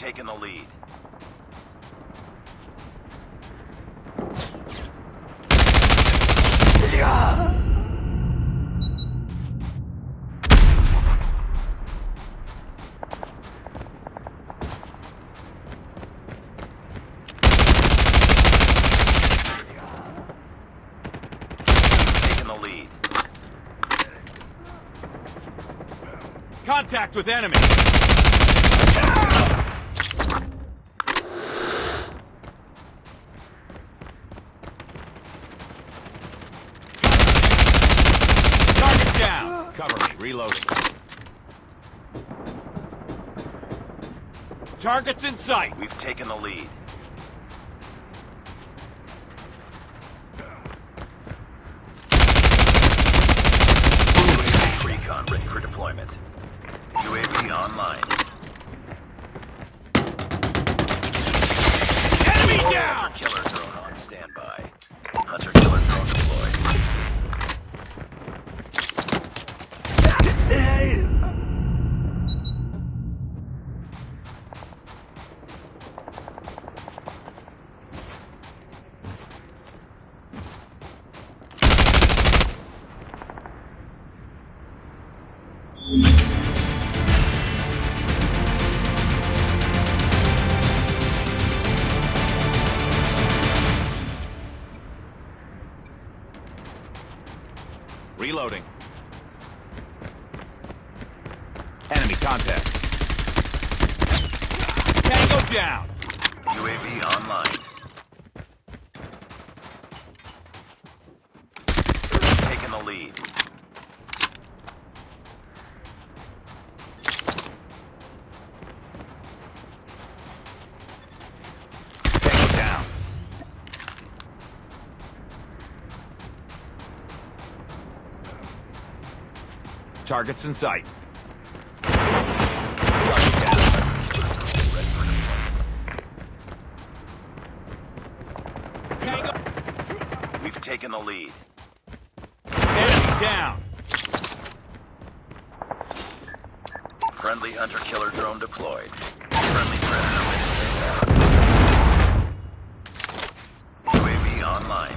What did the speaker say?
taken the lead. Taken the lead. Contact with enemy! Target down! Cover me, reloading. Target's in sight! We've taken the lead. UAV recon ready for deployment. UAV online. Enemy down! Hunter-killer drone on standby. Hunter-killer drone deployed. Reloading. Enemy contact. Tango down! UAV online. Taking the lead. Tango down. Targets in sight. Target down. Ready for deployment. Tango. We've taken the lead. Enemy down. Friendly hunter-killer drone deployed. Friendly predator missile inbound. UAV online.